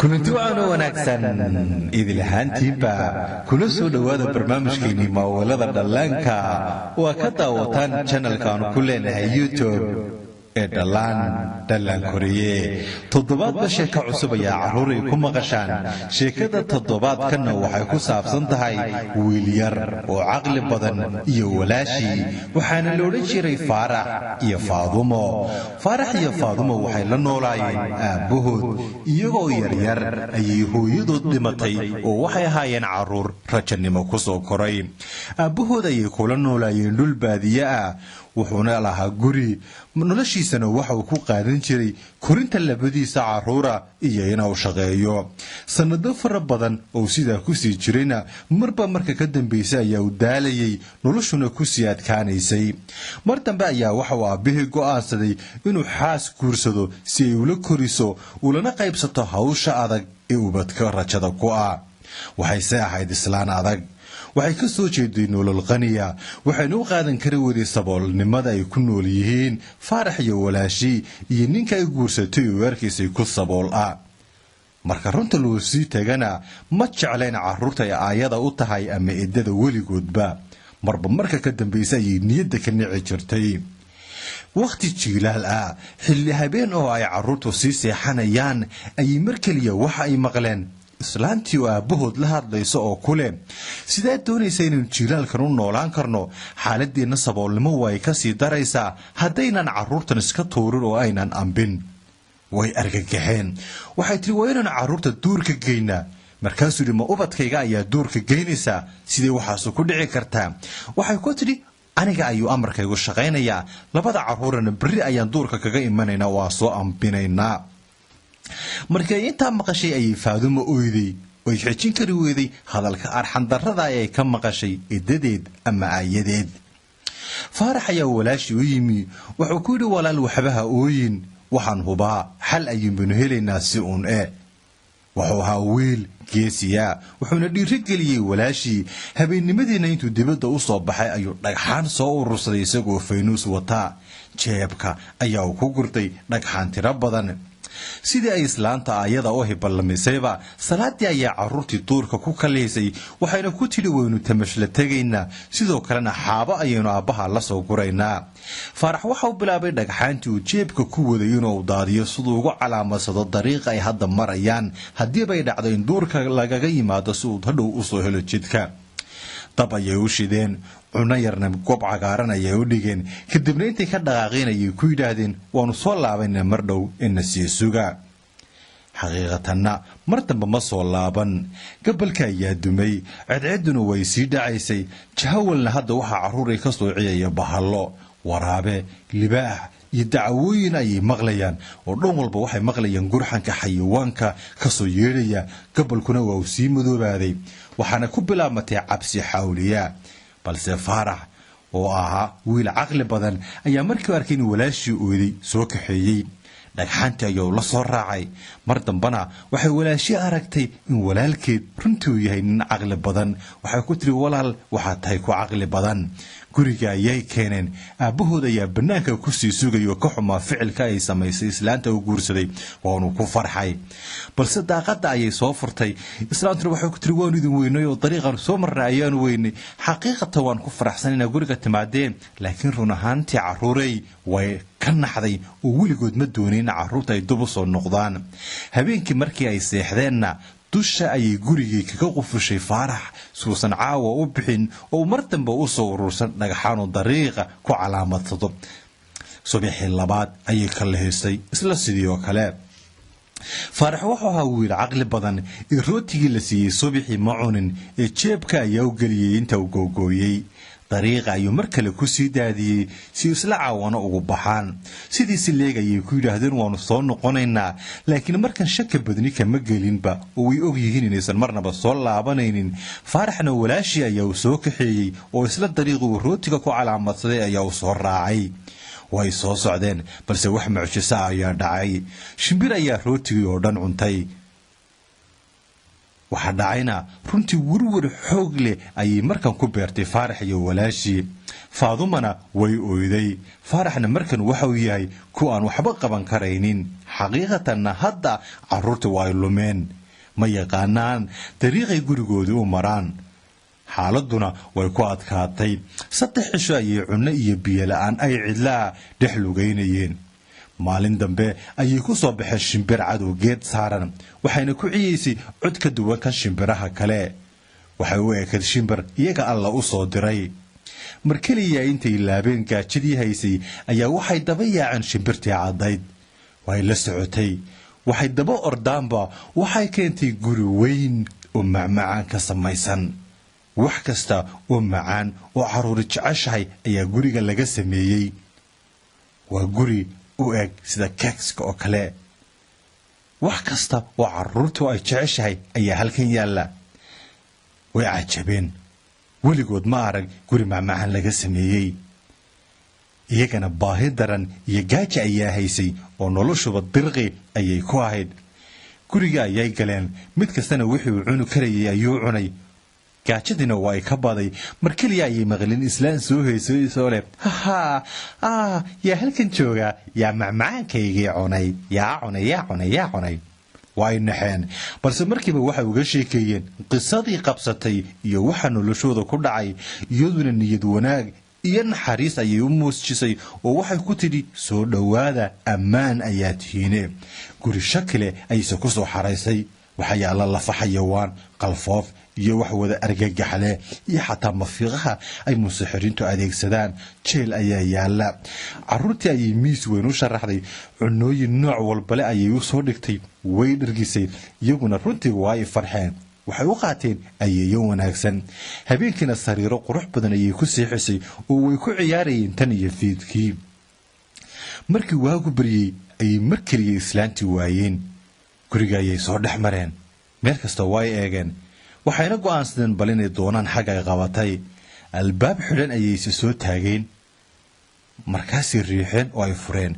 كنت أنا ونكسن إذ لهانتيبا كل سود وهذا برنامج كيني ما ولد دلانكا وكذا وطن channel كانوا كلنا يوتيوب دلان كورية تضبط بشيكة عصبة يا عروري كم غشان شيكة تضبط كنا وحيكو سابسن تهاي ويليار وعقل بدن يولاشي وحان اللوريشي ري فارح يا فاضمو وحي لنولاين أبوهد يغو يريار أيهو يدود دمتي ووحي هاين عرور رجن موكسو كوري أبوهد أيهو لنولاين دول بادية wuxuuna lahaa guri noloshiisana waxa uu ku qaadan jiray korinta labadiisa caruura iyo inuu shaqeeyo sanado fara badan oo sida ku sii jirayna marba marka ka dambeysay ayaa uu daalayay noloshuna ku sii adkaanaysay mar dambe ayaa waxa uu aabihii go'aansaday inuu xaas guursado si ay ula koriso ulana qaybsato hawsha adag ee ubadka rajada ku ah waxay ahayd islaan adag waxay ka soo jeeday nolol qaniya waxaynu u qaadan kara wadi saboolnimada ay ku nool yihiin farax iyo walaashi iyo ninka ay guursatay oo warkiisay ku sabool ah marka runta loo sii tagana ma jecleen caruurta ay aayada u tahay ama idada weligoodba marba marka ka dambeysay ay niyada ka nici jirtay waqti jiilaal ah xilli habeen oo ay caruurtu sii seexanayaan ay markaliya waxa ay maqleen islaantii oo aabahood la hadlayso oo kule sidee doonaysaa inaan jiilaalkan u noolaan karno xaaladdeena saboolnimo way ka sii daraysaa haddaynan caruurtan iska tuurin oo aynan ambin way argagaxeen waxay tiri waa inaan caruurta duurka geynaa markaasuu dhima ubadkayga ayaa duurka geynaysaa sidee waxaas ku dhici kartaa waxay ku tiri aniga ayuu amarkaygu shaqaynayaa labada caruurana berri ayaan duurka kaga imanaynaa waa soo ambinaynaa markay inta maqashay ay faadumo ooyday way xijin kari weeday hadalka arxan darrada ay ka maqashay idadeed ama aayadeed farax ayaa walaashi u yimi wuxuu ku yiri walaal waxbaha ooyin waxaan hubaa xal ayuunu helaynaa si uun wuxuu ahaa wiil geesiya wuxuuna dhiirigeliyay walaashi habeennimadiina intuu dibadda u soo baxay ayuu dhagxaan soo urursaday isagoo faynuus wata jeebka ayaa ku gurtay dhagxaan tiro badan sidii ay islaanta aayada oo hibalamisayba salaadii ayaa caruurtii duurka ku kaleysay waxayna ku tiri weynu tamashla tagaynaa sidoo kalena xaabo ayaynu aabaha la soo guraynaa farax waxa uu bilaabay dhagxaantii uu jeebka ku waday inuu daadiyo sidoo ugu calaamasado dariiqa ay hadda marayaan haddii bay dhacdo in duurka lagaga yimaado si uu hadhow u soo helo jidka dab ayay u shideen cunno yarna goob cagaaran ayay u dhigeen kadibna intay ka dhaqaaqeen ayay ku yidhaahdeen waanu soo laabaynaa mar dhow ina sii suga xaqiiqatanna mar dambe ma soo laaban gabalka ayaa dumay cadceeduna way sii dhacaysay jahawalna hadda waxaa caruuray ka soo ciyaya bahallo waraabe libaax iyo dacwooyin ayay maqlayaan oo dhan walba waxay maqlayaan gurxanka xayawaanka ka soo yeedhaya gabalkuna waa uu sii madoobaaday waxaana ku bilaabmatay cabsi xawliya balse farax oo ahaa wiil caqli badan ayaa markii arkay in walaashii ooyday soo kaxeeyay dhagxaantii ayuu la soo raacay mar dambana waxay walaashii aragtay in walaalkeed runtii yahay nin caqli badan waxay ku tiri walaal waxaad tahay ku caqli badan guriga ayay keeneen aabahood ayaa banaanka ku sii sugayo ka xumaa ficilka ay samaysay islaanta uu guursaday waanu ku farxay balse daaqada ayay soo furtay islaantu waxay ku tiri waan idin weynay oo dariiqan soo marnaa ayaan weynay xaqiiqatan waan ku faraxsanaynaa guriga timaadeen laakiin run ahaantii caruuray way ka naxday oo weligood ma doonin caruurta ay dub u soo noqdaan habeenkii markii ay seexdeenna dusha ayay gurigii kaga qufushay farax suusan caawa u bixin oo mar dambe u soo urursan dhagaxaano dariiqa ku calaamadsado subaxii labaad ayay ka lahaysay isla sidii oo kale farax wuxuu ahaa wiil caqli badan ee rootigii la siiyey subaxii ma cunin ee jeebka ayaa u geliyey inta uu googooyey dariiqa ayuu mar kale ku sii daadiyey si isla caawano ugu baxaan sidiisi leegayay ku yidhaahdeen waanu soo noqonaynaa laakiin markan shaka badni kama gelinba oo way og yihiin inaysan marnaba soo laabanaynin faraxna walaashii ayaa uu soo kaxeeyey oo isla dariiqu uu rootiga ku calaamadsaday ayaa uu soo raacay way soo socdeen balse wax mucjiso ayaa dhacay shimbir ayaa rootigii oo dhan cuntay waxa dhacayna runtii warwar xoog leh ayay markan ku beertay farax iyo walaashii faadumana way ooyday faraxna markan waxa uu yahay ku aan waxba qaban karaynin xaqiiqatanna hadda carruurta waa ay lumeen ma yaqaanaan dariiqay gurigooda u maraan xaaladuna way ku adkaatay 3 cisho ayay cunno iyo biyo la'aan ay cidlaa dhex lugaynayeen maalin dambe ayay ku soo baxeen shimbir cadow geed saaran waxayna ku ciyaysay cod ka duwan kan shimbiraha kale waxay u eekad shimbir iyaga alla u soo diray markaliya intay laabeen gaajidii haysay ayaa waxay daba yaaceen shimbirtii cadayd way la socotay waxay daba ordaanba waxay keentay guri weyn oo macmacaan ka samaysan wax kasta oo macaan oo caruuri jeceshahay ayaa guriga laga sameeyey waa guri u eg sida keekska oo kale wax kasta oo caruurtu ay jeceshahay ayaa halkan yaala way cajabeen weligood ma arag guri macmacaan laga sameeyey iyagana baahi daran iyo gaajo ayaa haysay oo noloshuba dirqi ayay ku ahayd guriga ayay galeen mid kastana wixii uu cuni karayay ayuu cunay gaajadina waa ka baday markaliya ayay maqlin islaan soo heysay soo leh yaa halkan jooga yaa macmacaankaygii cunay yaa cunay way naxeen balse markiiba waxay uga sheekeeyeen qisadii qabsatay iyo waxa noloshooda ku dhacay iyaduna niyad wanaag iyo naxariis ayay u muujisay oo waxay ku tidhi soo dhawaada ammaan ayaa tihiine guri shakile ayay ku soo xaraysay waxa yaala lafa xayawaan qalfoof iyo wax wada argagaxle iyo xataa mafiiqaha ay musaxiriintu adeegsadaan jeel ayaa yaala caruurtii ayay miis weyn u sharaxday cunooyin nooc walba leh ayay u soo dhigtay way dhargisay iyaguna runtii waa ay farxeen waxay u qaateen ayeeyo wanaagsan habeenkiina sariiro qurux badan ayay ku seexisay oo way ku ciyaarayeen tan iyo fiidkii markii waagu baryay ayay markaliya islaantii waayeen guriga ayay soo dhex mareen meel kasta way eegeen waxayna go'aansadeen bal inay doonaan xag ay qabatay albaab xidhan ayayse soo taageen markaasay riixeen oo ay fureen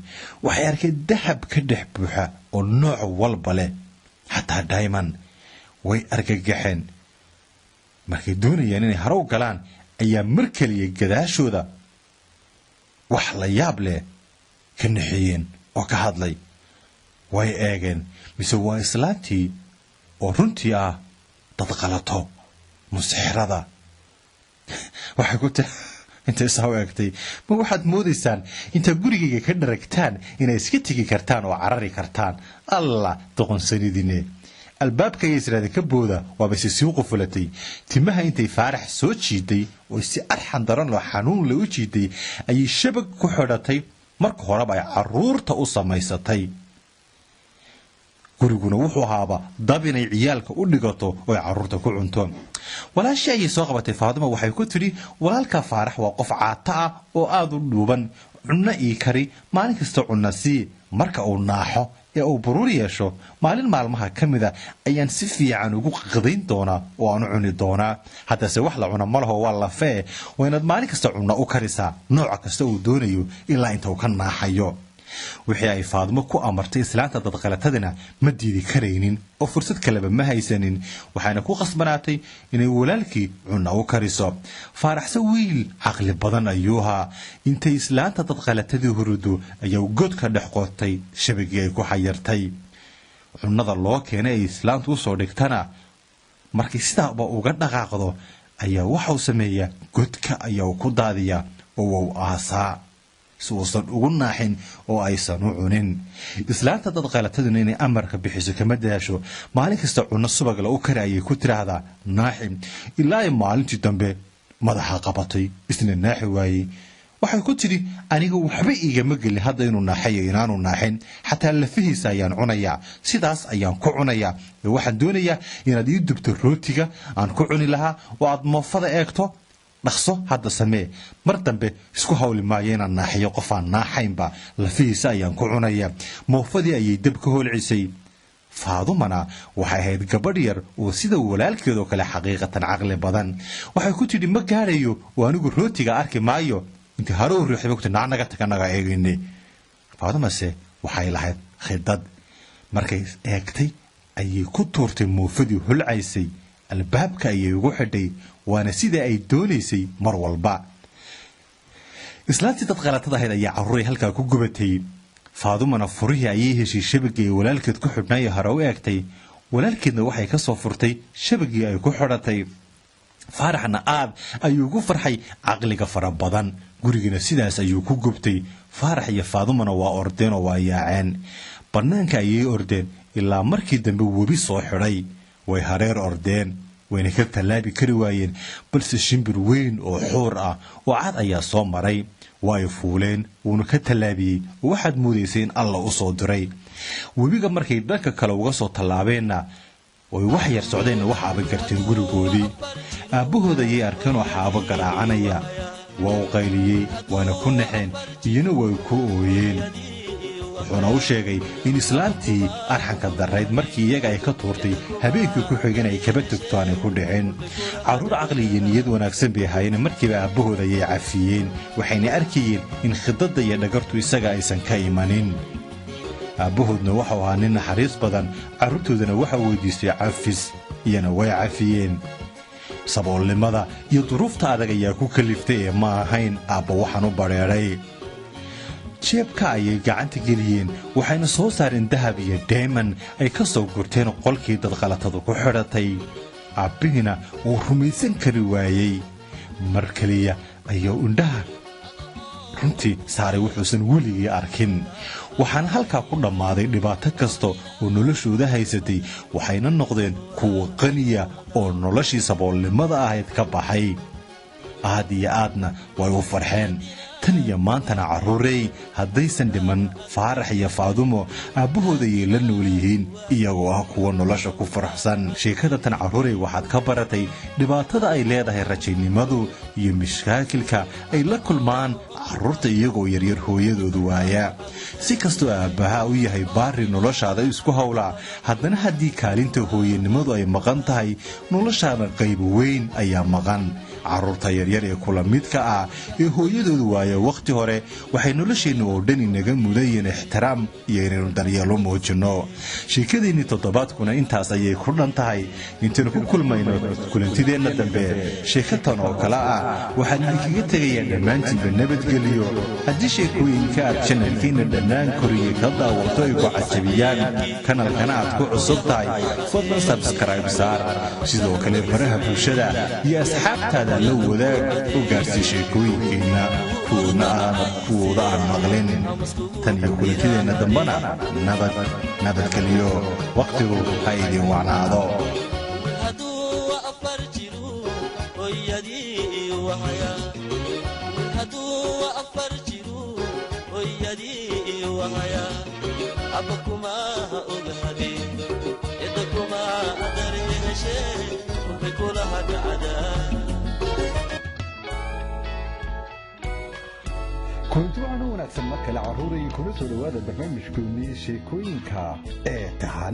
waxay arkeen dahab ka dhex buuxa oo nooc walba leh xataa diamond way argagaxeen markay doonayeen inay harow galaan ayaa markaliya gadaashooda wax la yaab leh ka naxiyeen oo ka hadlay way eegeen mise waa islaantii oo runtii ah dad qalato musixirada waxay ku tahay intay soo eegtay ma waxaad moodaysaan inta gurigayga ka dharagtaan inay iska tigi kartaan oo carari kartaan alla doqonsanidine albaabka ay israadin ka booda waaba si sii qufulatay timaha intay faarax soo jiiday oo si arxan daran loo xanuun la u jiiday ayay shabag ku xidhatay marka horeba ay caruurta u samaysatay guriguna wuxuu ahaaba dab inay ciyaalka u dhigato oo ay caruurta ku cunto walaashii ayay soo qabatay Faadima waxay ku tiri walaalka Faarax waa qof caata ah oo aad u dhuuban cunno ii kari maalin kasta cunna si marka uu naaxo ee uu buruur yeesho maalin maalmaha kamida ayaan si fiican ugu qaqdayn doonaa oo aan cuni doonaa haddase wax la cuno malaho waa la fee waynaad maalin kasta cunno u karisaa nooc kasta uu doonayo ilaa inta uu ka naaxayo wixii ay Faadimo ku amartay islaanta dad qalatadina ma diidi kareynin oo fursad kaleba ma haysanin waxaana ku qasbanaatay inay walaalkii cunno u kariso Faaraxsa wiil aqli badan ayuuha intay islaanta dad qalatadii hurudu ayaa godka dhex qotay shabagii ay ku xayirtay cunnada loo keenay islaantu u soo dhigtana markii sidaaba uga dhaqaaqdo ayaa waxa uu sameeyaa godka ayaa ku daadiya oo uu aasaa suusan ugu naaxin oo aysan u cunin islaanta dad qalataduna inay amarka bixiso kama daasho maalin kasta cunno subag la u karayay ku tiraahdaa naaxin ilaa maalintii dambe madaxa qabatay isna naaxi waayay waxay ku tiri aniga waxba igama gelin hadda inuu naaxayo inaanu naaxin xataa lafihiisa ayaan cunayaa sidaas ayaan ku cunayaa waxaan doonayaa inaad ii dubto rootiga aan ku cuni lahaa oo aad moofada eegto dhaqso hadda samee mar dambe isku hawli maayo inaan naaxiyo qof aan naaxaynba lafihiisa ayaan ku cunayaa moofadii ayay dab ka holcisay Faadumana waxay ahayd gabadh yar oo sida walaalkeed oo kale xaqiiqatan caqli badan waxay ku tiri ma gaarayo oo anigu rootiga arki maayo inta haroo ruuxay waqti naanaga taganaga eegine Faadumase waxay lahayd khidad markay eegtay ayay ku tuurtay moofadii holcaysay albaabka ayay ugu xidhay waana sida ay doonaysay mar walba islaantii dad qalatada ahayd ayaa caruuray halka ku gubatay faadumana furihii ayay heshay shabagii walaalkeed ku xidhnay hore u eegtay walaalkeedna waxay ka soo furtay shabagii ay ku xidhatay faaraxna aad ayuu ugu farxay caqliga fara badan gurigana sidaas ayuu ku gubtay faarax iyo faadumana waa ordeen oo waa yaaceen bannaanka ayay ordeen ilaa markii dambe webi soo xidhay way hareer ordeen wayna ka tallaabi kari waayeen balse shimbir weyn oo xuur ah oo cad ayaa soo maray way fuuleen wuuna ka tallaabiyey waxaad moodaysay in alla u soo diray webiga markay dhanka kale uga soo tallaabeenna way wax yar socdeenna waxaaba garteen gurigoodii aabbahooda ayay arkeen oo xaabo garaacanaya waa u qayliyey waana ku naxeen iyana way ku ooyeen wuxuuna u sheegay in islaantii arxanka darrayd markii iyaga ay ka tuurtay habeenkii ku xigeen ay kaba tagto aanay ku dhicin carruur caqli iyo niyad wanaagsan bay ahaayeen markiiba aabbahooda ayay cafiyeen waxayna arkayeen in khidadda iyo dhagartu isaga aysan ka imanin aabbahoodna waxau ahaa nin naxariis badan carruurtoodana waxa weydiistay cafis iyana way cafiyeen saboolnimada iyo duruufta adag ayaa ku kaliftay ee ma ahayn aabba waxaan u badheedhay jeebka ayay gacanta geliyeen waxayna soo saareen dahab iyo dayman ay ka soo gurteen qolkii dad qalatadu ku xidhatay aabbihina wuu rumaysan kari waayey mar keliya ayuu indhaha runtii saaray wuxuusan weligii arkin waxaana halkaa ku dhammaaday dhibaato kasta oo noloshooda haysatay waxayna noqdeen kuwa qaniya oo noloshii saboolnimada ahayd ka baxay aad iyo aadna way u farxeen tan iyo maantana carruurey haddaysan dhiman faarax iyo faadumo aabbahooda ayay la nool yihiin iyagoo ah kuwa nolosha ku faraxsan sheekada tan carruurey waxaad ka baratay dhibaatada ay leedahay rajaynimadu iyo mashkaakilka ay la kulmaan carruurta iyagoo yaryar hooyadoodu waaya si kastoo aabbaha u yahay baari noloshaada isku howlaa haddana haddii kaalinta hooyanimadu ay maqan tahay noloshaada qayb weyn ayaa maqan carruurta yaryar ee kula midka ah ee hooyadoodu waaya wakhti hore waxay nolosheenna oo dhan inaga mudayeen ixtiraam iyo inaynu daryeelo muujinno sheekadeenii toddobaadkuna intaas ayay ku dhan tahay intaynu ku kulmayno kulantideenna dambe sheekatan oo kale ah waxaan idinkaga tegayaa dhammaantiinba nabadgeliyo haddii sheekooyinka aad janalkiinna dhannaan koriyey ka daawato ay ku cajabiyaan kanalkana aad ku cusub tahay fadlan sabskrayb saar sidoo kale baraha bulshada iyo asxaabtaada la wadaag u gaarsii sheekooyinkeenna kuwooda aan maqlin tan iyo kulantideenna dambana nabadgeliyo wakhtigu ha idin wacnaado كنت أنا ونكسب مكة العروري كل سلوات البرنامج كوني شيكوينكا تهانا